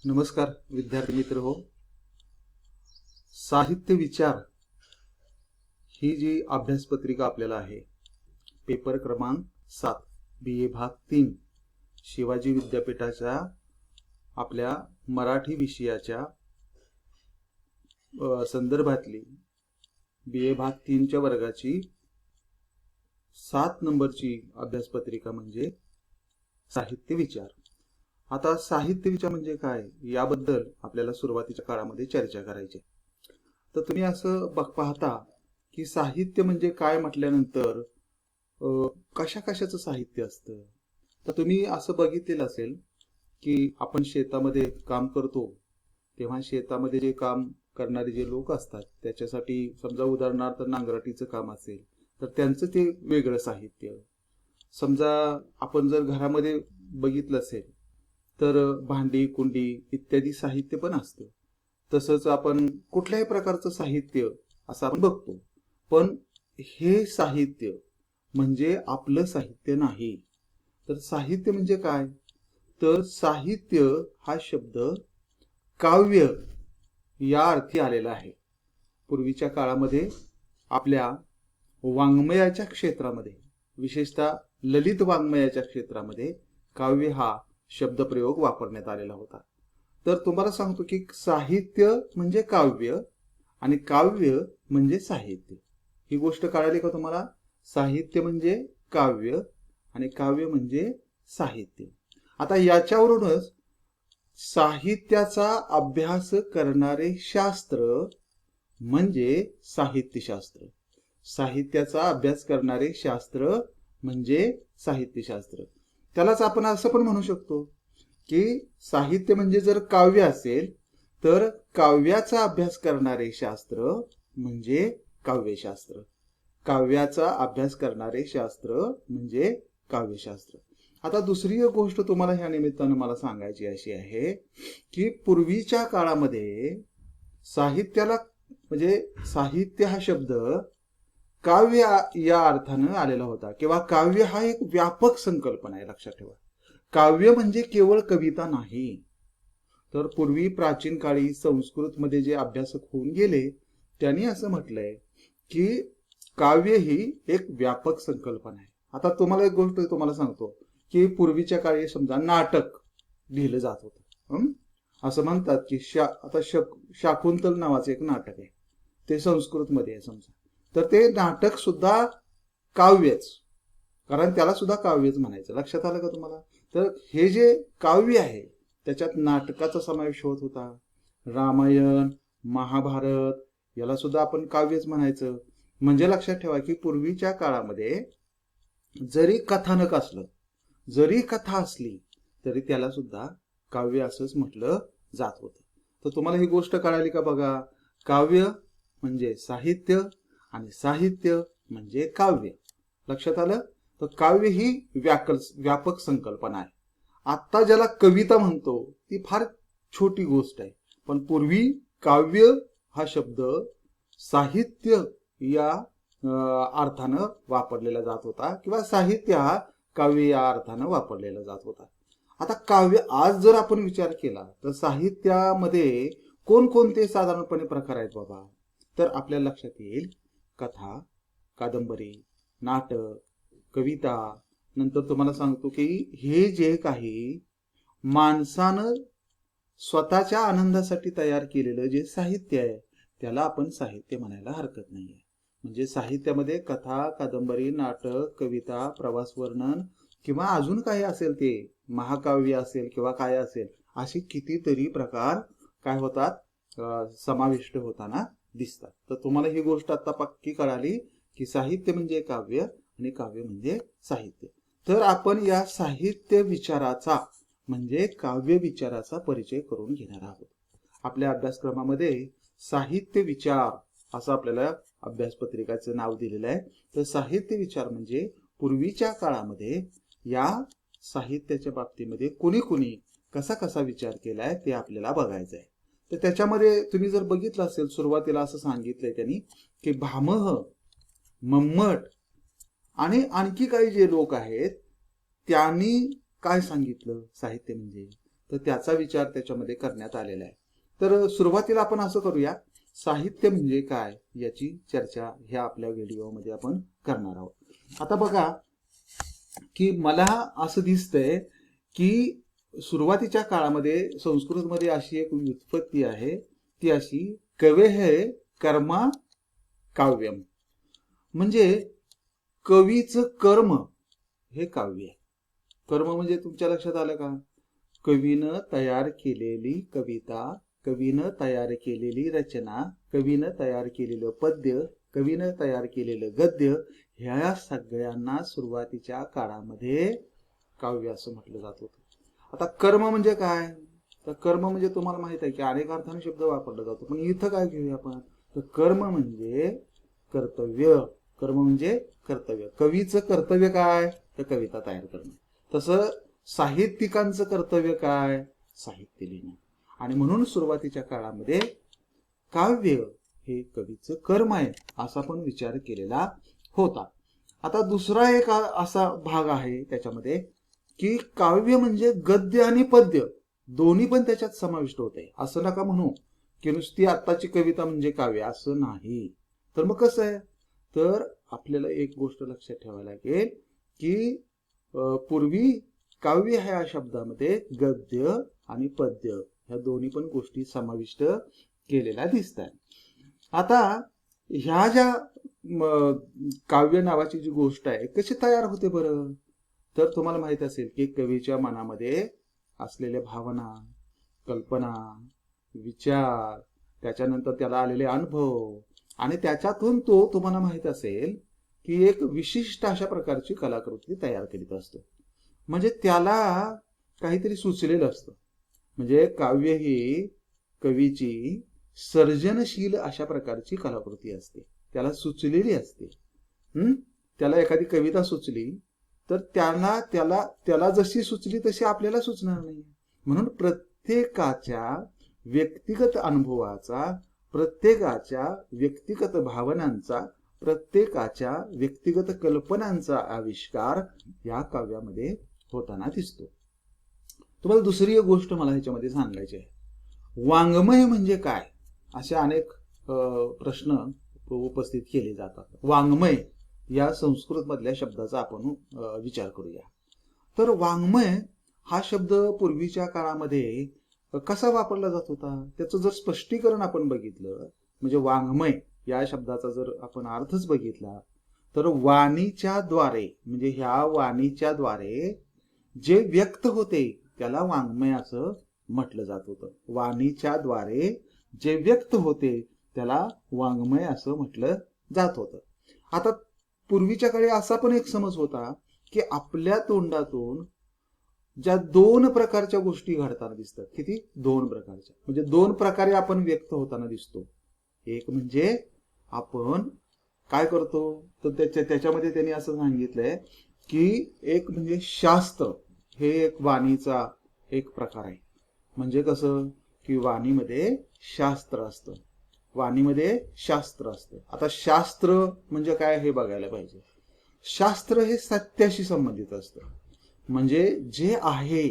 नमस्कार विद्यार्थी मित्र हो. साहित्य विचार ही जी अभ्यासपत्रिका आपल्याला आहे, पेपर क्रमांक 7 BA भाग 3 शिवाजी विद्यापीठाच्या आपल्या मराठी विषयाच्या संदर्भातली BA भाग 3 च्या वर्गाची 7 नंबरची अभ्यासपत्रिका म्हणजे साहित्य विचार. आता साहित्य विचार म्हणजे काय याबद्दल आपल्याला सुरुवातीच्या काळामध्ये चर्चा करायची. तर तुम्ही असं पाहता की साहित्य म्हणजे काय म्हटल्यानंतर कशा कशाचं साहित्य असतं. तर तुम्ही असं बघितलेलं असेल की आपण शेतामध्ये काम करतो तेव्हा शेतामध्ये जे काम करणारे जे लोक असतात त्याच्यासाठी समजा उदाहरणार्थ नांगरटीचं काम असेल तर त्यांचं ते वेगळं साहित्य. समजा आपण जर घरामध्ये बघितलं असेल तर भांडी कुंडी इत्यादी साहित्य पण असतं. तसंच आपण कुठल्याही प्रकारचं साहित्य असं आपण बघतो, पण हे साहित्य म्हणजे आपलं साहित्य नाही. तर साहित्य म्हणजे काय, तर साहित्य हा शब्द काव्य या अर्थी आलेला आहे. पूर्वीच्या काळामध्ये आपल्या वाङ्मयाच्या क्षेत्रामध्ये, विशेषतः ललित वाङ्मयाच्या क्षेत्रामध्ये काव्य हा शब्दप्रयोग वापरण्यात आलेला होता. तर तुम्हाला सांगतो की साहित्य म्हणजे काव्य आणि काव्य म्हणजे साहित्य. ही गोष्ट कळाली का तुम्हाला? साहित्य म्हणजे काव्य आणि काव्य म्हणजे साहित्य. आता याच्यावरूनच साहित्याचा अभ्यास करणारे शास्त्र म्हणजे साहित्यशास्त्र. साहित्याचा अभ्यास करणारे शास्त्र म्हणजे साहित्यशास्त्र. त्यालाच आपण असं पण म्हणू शकतो की साहित्य म्हणजे जर काव्य असेल तर काव्याचा अभ्यास करणारे शास्त्र म्हणजे काव्यशास्त्र. काव्याचा अभ्यास करणारे शास्त्र म्हणजे काव्यशास्त्र. आता दुसरी एक गोष्ट तुम्हाला ह्या निमित्तानं मला सांगायची अशी आहे की पूर्वीच्या काळामध्ये साहित्याला म्हणजे साहित्य हा शब्द काव्य या अर्थानं आलेला होता किंवा काव्य हा एक व्यापक संकल्पना आहे. लक्षात ठेवा, काव्य म्हणजे केवळ कविता नाही. तर पूर्वी प्राचीन काळी संस्कृत मध्ये जे अभ्यासक होऊन गेले त्यांनी असं म्हटलंय की काव्य ही एक व्यापक संकल्पना आहे. आता तुम्हाला एक गोष्ट तुम्हाला सांगतो की पूर्वीच्या काळी समजा नाटक लिहिलं जात होतं. असं म्हणतात की आता शाकुंतल नावाचं एक नाटक आहे, ते संस्कृत मध्ये आहे समजा. तर ते नाटक सुद्धा काव्यच, कारण त्याला सुद्धा काव्यच म्हणायचं. लक्षात आलं का तुम्हाला? तर हे जे काव्य आहे त्याच्यात नाटकाचा समावेश होत होता. रामायण महाभारत याला सुद्धा आपण काव्यच म्हणायचं. म्हणजे लक्षात ठेवा की पूर्वीच्या काळामध्ये जरी कथानक असलं, जरी कथा असली तरी त्याला सुद्धा काव्य असंच म्हटलं जात होतं. तर तुम्हाला ही गोष्ट कळाली का बघा? काव्य म्हणजे साहित्य आणि साहित्य म्हणजे काव्य. लक्षात आलं? तर काव्य ही व्यापक संकल्पना आहे. आता ज्याला कविता म्हणतो ती फार छोटी गोष्ट आहे, पण पूर्वी काव्य हा शब्द साहित्य या अर्थानं वापरलेला जात होता किंवा साहित्य हा काव्य या अर्थानं वापरलेला जात होता. आता काव्य आज जर आपण विचार केला तर साहित्यामध्ये कोणकोणते साधारणपणे प्रकार आहेत बाबा, तर आपल्या लक्षात येईल कथा, कादंबरी, नाटक, कविता. नंतर तुम्हाला सांगतो की हे जे काही माणसानं स्वतःच्या आनंदासाठी तयार केलेलं जे साहित्य आहे त्याला आपण साहित्य म्हणायला हरकत नाहीये. म्हणजे साहित्यामध्ये कथा, कादंबरी, नाटक, कविता, प्रवास वर्णन किंवा अजून काही असेल, ते महाकाव्य असेल किंवा काय असेल, असे कितीतरी प्रकार काय होतात समाविष्ट होताना दिसतात. तर तुम्हाला ही गोष्ट आता पक्की कळाली की साहित्य म्हणजे काव्य आणि काव्य म्हणजे साहित्य. तर आपण या साहित्य विचाराचा म्हणजे काव्य विचाराचा परिचय करून घेणार आहोत. आपल्या अभ्यासक्रमामध्ये साहित्य विचार असं आपल्याला अभ्यासपत्रिकाचं नाव दिलेलं आहे. तर साहित्य विचार म्हणजे पूर्वीच्या काळामध्ये या साहित्याच्या बाबतीमध्ये कुणी कुणी कसा कसा विचार केलाय ते आपल्याला बघायचं आहे. तर त्याच्यामध्ये तुम्ही जर बघितलं असेल, सुरुवातीला असं सांगितलंय त्यांनी की भामह, मम्मट आणि आणखी काही जे लोक आहेत त्यांनी काय सांगितलं साहित्य म्हणजे, तर त्याचा विचार त्याच्यामध्ये करण्यात आलेला आहे. तर सुरुवातीला आपण असं करूया, साहित्य म्हणजे काय याची चर्चा ह्या आपल्या व्हिडिओमध्ये आपण करणार आहोत. आता बघा की मला असं दिसतंय की सुरुवातीच्या काळामध्ये संस्कृतमध्ये अशी एक व्युत्पत्ती आहे, ती अशी कवेः कर्मा काव्यम, म्हणजे कवीचं कर्म हे काव्य आहे. कर्म म्हणजे तुमच्या लक्षात आलं का? कवीनं तयार केलेली कविता, कवीनं तयार केलेली रचना, कवीनं तयार केलेलं पद्य, कवीनं तयार केलेलं गद्य, ह्या सगळ्यांना सुरुवातीच्या काळामध्ये काव्य असं म्हटलं जात होतं. आता कर्म म्हणजे काय? तर कर्म म्हणजे तुम्हाला माहित आहे की अनेक अर्थाने शब्द वापरला जातो, पण इथं काय घेऊया आपण? तर कर्म म्हणजे कर्तव्य. कर्म म्हणजे कर्तव्य. कवीचं कर्तव्य काय? तर कविता तयार करणं. तसं साहित्यिकांचं कर्तव्य काय? साहित्य लिहिणं. आणि म्हणून सुरुवातीच्या काळामध्ये काव्य हे कवीचं कर्म आहे असा पण विचार केलेला होता. आता दुसरा एक असा भाग आहे त्याच्यामध्ये की काव्य म्हणजे गद्य आणि पद्य दोन्ही पण त्याच्यात समाविष्ट होते. असं नका म्हणू की नुसती आत्ताची कविता म्हणजे काव्य, असं नाही. तर मग कसं आहे? तर आपल्याला एक गोष्ट लक्षात ठेवायला लागेल की पूर्वी काव्य ह्या शब्दामध्ये गद्य आणि पद्य ह्या दोन्ही पण गोष्टी समाविष्ट केलेल्या दिसतात. आता ह्या ज्या काव्य नावाची जी गोष्ट आहे कशी तयार होते बरं? तर तुम्हाला माहित असेल की कवीच्या मनामध्ये असलेल्या भावना, कल्पना, विचार, त्याच्यानंतर त्याला आलेले अनुभव, आणि त्याच्यातून तो तुम्हाला माहित असेल की एक विशिष्ट अशा प्रकारची कलाकृती तयार करीत असतो. म्हणजे त्याला काहीतरी सुचलेलं असतं. म्हणजे काव्य ही कवीची सर्जनशील अशा प्रकारची कलाकृती असते, त्याला सुचलेली असते. त्याला एखादी कविता सुचली तर त्याला जशी सुचली तशी आपल्याला सुचणार नाही. म्हणून प्रत्येकाच्या व्यक्तिगत अनुभवाचा, प्रत्येकाच्या व्यक्तिगत भावनांचा, प्रत्येकाच्या व्यक्तिगत कल्पनांचा आविष्कार या काव्यामध्ये होताना दिसतो. तुम्हाला दुसरी एक गोष्ट मला ह्याच्यामध्ये सांगायची आहे. वाङ्मय म्हणजे काय असे अनेक प्रश्न उपस्थित केले जातात. वाङ्मय या संस्कृत मधल्या शब्दाचा आपण विचार करूया. तर वाङ्मय हा शब्द पूर्वीच्या काळामध्ये कसा वापरला जात होता त्याचं जर स्पष्टीकरण आपण बघितलं, म्हणजे वाङ्मय या शब्दाचा जर आपण अर्थच बघितला तर वाणीच्या द्वारे, म्हणजे ह्या वाणीच्या द्वारे जे व्यक्त होते त्याला वाङ्मय असं म्हटलं जात होतं. वाणीच्या द्वारे जे व्यक्त होते त्याला वाङ्मय असं म्हटलं जात होतं. आता पूर्वीच्या काळी असा पण एक समज होता की आपल्या तोंडातून ज्या दोन प्रकारच्या गोष्टी घडताना दिसतात. किती? दोन प्रकारच्या, म्हणजे दोन प्रकारे आपण व्यक्त होताना दिसतो. एक म्हणजे आपण काय करतो तर त्याच्यामध्ये त्यांनी असं सांगितलंय की एक म्हणजे शास्त्र, हे एक वाणीचा एक प्रकार आहे. म्हणजे कसं की वाणीमध्ये शास्त्र असतं, वाणीमध्ये शास्त्र असतं. आता शास्त्र म्हणजे काय हे बघायला पाहिजे. शास्त्र हे सत्याशी संबंधित असतं, म्हणजे जे आहे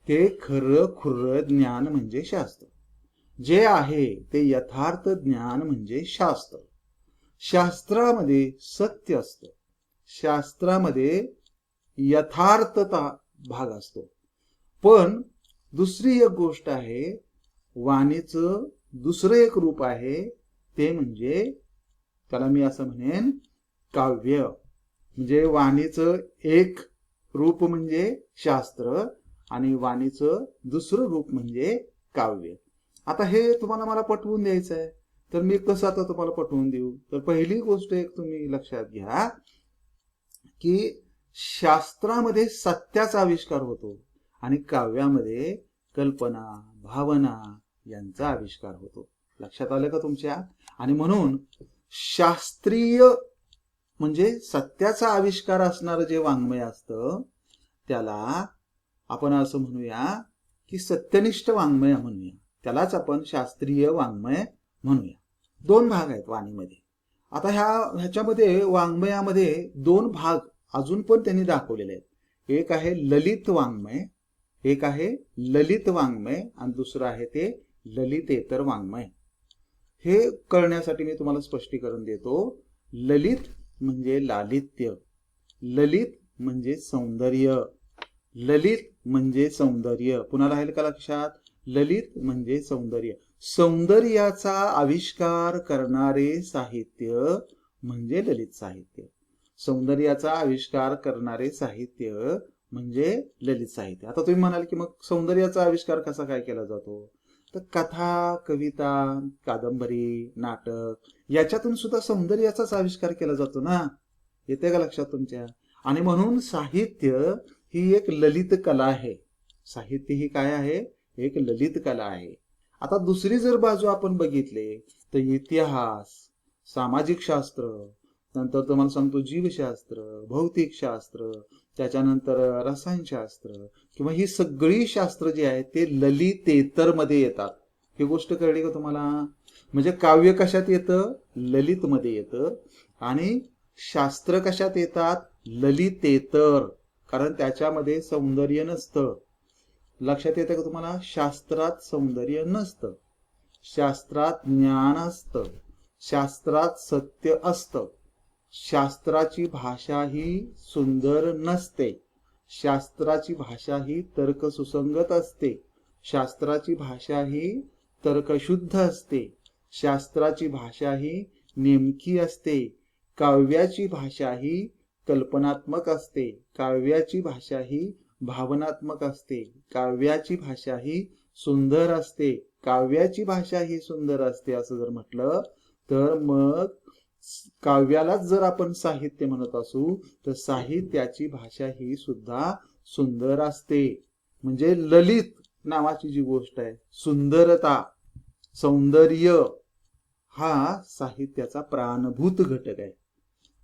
ते खरं खुरं ज्ञान म्हणजे शास्त्र. जे आहे ते यथार्थ ज्ञान म्हणजे शास्त्र. शास्त्रामध्ये सत्य असतं, शास्त्रामध्ये यथार्थता भाग असतो. पण दुसरी एक गोष्ट आहे, वाणीचं दुसरं एक रूप आहे, ते म्हणजे त्याला मी असं म्हणेन काव्य. म्हणजे वाणीचं एक रूप म्हणजे शास्त्र आणि वाणीचं दुसरं रूप म्हणजे काव्य. आता हे तुम्हाला मला पटवून द्यायचं आहे, तर मी कसं आता तुम्हाला पटवून देऊ? तर पहिली गोष्ट एक तुम्ही लक्षात घ्या की शास्त्रामध्ये सत्याचा आविष्कार होतो आणि काव्यामध्ये कल्पना, भावना यांचा आविष्कार होतो. लक्षात आलं का तुमच्या? आणि म्हणून शास्त्रीय म्हणजे सत्याचा आविष्कार असणारं जे वाङ्मय असतं त्याला आपण असं म्हणूया की सत्यनिष्ठ वाङ्मय म्हणूया, त्यालाच आपण शास्त्रीय वाङ्मय म्हणूया. दोन भाग आहेत वाणीमध्ये. आता ह्याच्यामध्ये वाङ्मयामध्ये दोन भाग अजून पण त्यांनी दाखवलेले आहेत. एक आहे ललित वाङ्मय, एक आहे ललित वाङ्मय आणि दुसरं आहे ते ललितेतर वाङ्मय. हे कळण्यासाठी मी तुम्हाला स्पष्टीकरण देतो. ललित म्हणजे लालित्य, ललित म्हणजे सौंदर्य, ललित म्हणजे सौंदर्य. पुन्हा राहील का लक्षात? ललित म्हणजे सौंदर्य. सौंदर्याचा आविष्कार करणारे साहित्य म्हणजे ललित साहित्य. सौंदर्याचा आविष्कार करणारे साहित्य म्हणजे ललित साहित्य. आता तुम्ही म्हणाल की मग सौंदर्याचा आविष्कार कसा काय केला जातो? तर कथा, कविता, कादंबरी, नाटक याच्यातून सुद्धा सौंदर्याचाच आविष्कार केला जातो ना. येते का लक्षात तुमच्या? आणि म्हणून साहित्य ही एक ललित कला आहे. साहित्य ही काय आहे? एक ललित कला आहे. आता दुसरी जर बाजू आपण बघितले तर इतिहास, सामाजिक शास्त्र, नंतर तुम्हाला सांगतो जीवशास्त्र, भौतिकशास्त्र, त्याच्यानंतर रसायनशास्त्र किंवा ही सगळी शास्त्र जी आहेत ते ललितेतर मध्ये येतात. ही गोष्ट कळली का तुम्हाला? म्हणजे काव्य कशात येतं? ललित मध्ये येतं. आणि शास्त्र कशात येतात? ललितेतर. कारण त्याच्यामध्ये सौंदर्य नसतं. लक्षात येतं का तुम्हाला? शास्त्रात सौंदर्य नसतं, शास्त्रात ज्ञान असतं, शास्त्रात सत्य असतं. शास्त्राची भाषा ही सुंदर नसते, शास्त्राची भाषा ही तर्कसुसंगत असते, शास्त्राची भाषा ही तर्कशुद्ध असते, शास्त्राची भाषा ही नेमकी असते. काव्याची भाषा ही कल्पनात्मक असते, काव्याची भाषा ही भावनात्मक असते, काव्याची भाषा ही सुंदर असते, काव्याची भाषा ही सुंदर असते. असं जर म्हटलं तर मग काव्यालाच जर आपण साहित्य म्हणत असू तर साहित्याची भाषा ही सुद्धा सुंदर असते. म्हणजे ललित नावाची जी गोष्ट आहे, सुंदरता, सौंदर्य, हा साहित्याचा प्राणभूत घटक आहे.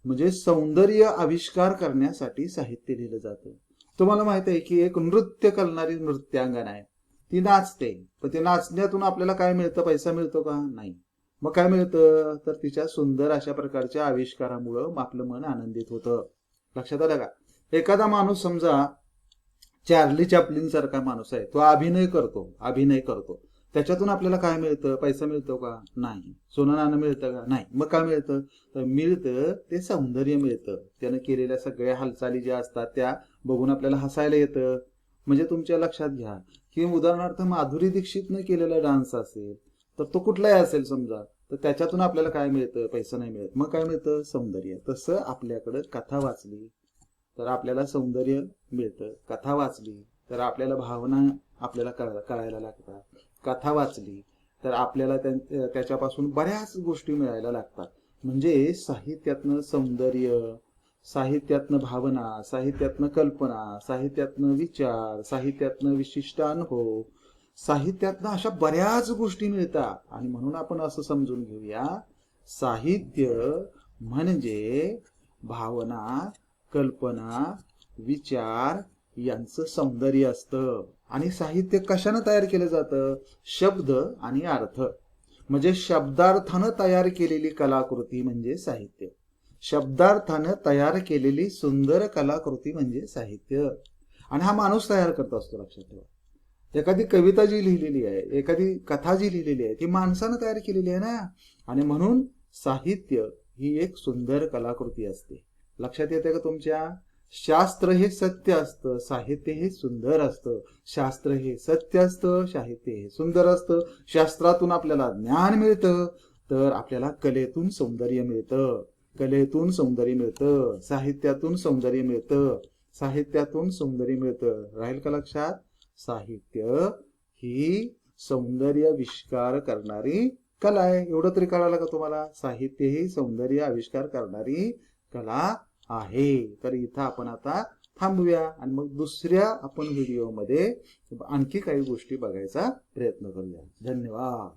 म्हणजे सौंदर्य आविष्कार करण्यासाठी साहित्य लिहिलं जातं. तुम्हाला माहित आहे की एक नृत्य करणारी नृत्यांगना आहे, ती नाचते, पण ते नाचण्यातून आपल्याला काय मिळतं? पैसा मिळतो का? नाही. मग काय मिळतं? तर तिच्या सुंदर अशा प्रकारच्या आविष्कारामुळं आपलं मन आनंदित होतं. लक्षात आलं का? एखादा माणूस समजा चार्ली चॅप्लिन सारखा माणूस आहे, तो अभिनय करतो, त्याच्यातून आपल्याला काय मिळतं? पैसा मिळतो का? नाही. सोनं नाणं मिळतं का? नाही. मग काय मिळतं? तर मिळतं ते सौंदर्य मिळतं. त्यानं केलेल्या सगळ्या हालचाली ज्या असतात त्या बघून आपल्याला हसायला येतं. म्हणजे तुमच्या लक्षात घ्या की उदाहरणार्थ माधुरी दीक्षितनं केलेला डान्स असेल तर तो कुठलाही असेल समजा, तर त्याच्यातून आपल्याला काय मिळतं? पैसा नाही मिळत. मग काय मिळतं? सौंदर्य. तसं आपल्याकडं कथा वाचली तर आपल्याला सौंदर्य मिळतं, कथा वाचली तर आपल्याला भावना आपल्याला कळायला लागतात, कथा वाचली तर आपल्याला त्याच्यापासून बऱ्याच गोष्टी मिळायला लागतात. म्हणजे साहित्यातनं सौंदर्य, साहित्यातनं भावना, साहित्यातनं कल्पना, साहित्यातनं विचार, साहित्यातनं विशिष्ट अनुभव, साहित्यातनं अशा बऱ्याच गोष्टी मिळतात. आणि म्हणून आपण असं समजून घेऊया, साहित्य म्हणजे भावना, कल्पना, विचार यांचं सौंदर्य असतं. आणि साहित्य कशानं तयार केलं जातं? शब्द आणि अर्थ. म्हणजे शब्दार्थानं तयार केलेली कलाकृती म्हणजे साहित्य. शब्दार्थानं तयार केलेली सुंदर कलाकृती म्हणजे साहित्य. आणि हा माणूस तयार करत असतो. लक्षात ठेवा, एखादी कविता जी लिहिलेली आहे, एखादी कथा जी लिहिलेली आहे ती माणसानं तयार केलेली आहे ना. आणि म्हणून साहित्य ही एक सुंदर कलाकृती असते. लक्षात येते का तुमच्या? शास्त्र हे सत्य असतं, साहित्य हे सुंदर असतं. शास्त्र हे सत्य असतं, साहित्य हे सुंदर असतं. शास्त्रातून आपल्याला ज्ञान मिळतं तर आपल्याला कलेतून सौंदर्य मिळतं, कलेतून सौंदर्य मिळतं, साहित्यातून सौंदर्य मिळतं, साहित्यातून सौंदर्य मिळतं. राहील का लक्षात? साहित्य ही सौंदर्य आविष्कार करणारी कला आहे. एवढं तरी कळालं का तुम्हाला? साहित्य ही सौंदर्य आविष्कार करणारी कला आहे. तर इथं आपण आता थांबूया आणि मग दुसऱ्या आपण व्हिडिओमध्ये आणखी काही गोष्टी बघायचा प्रयत्न करूया. धन्यवाद.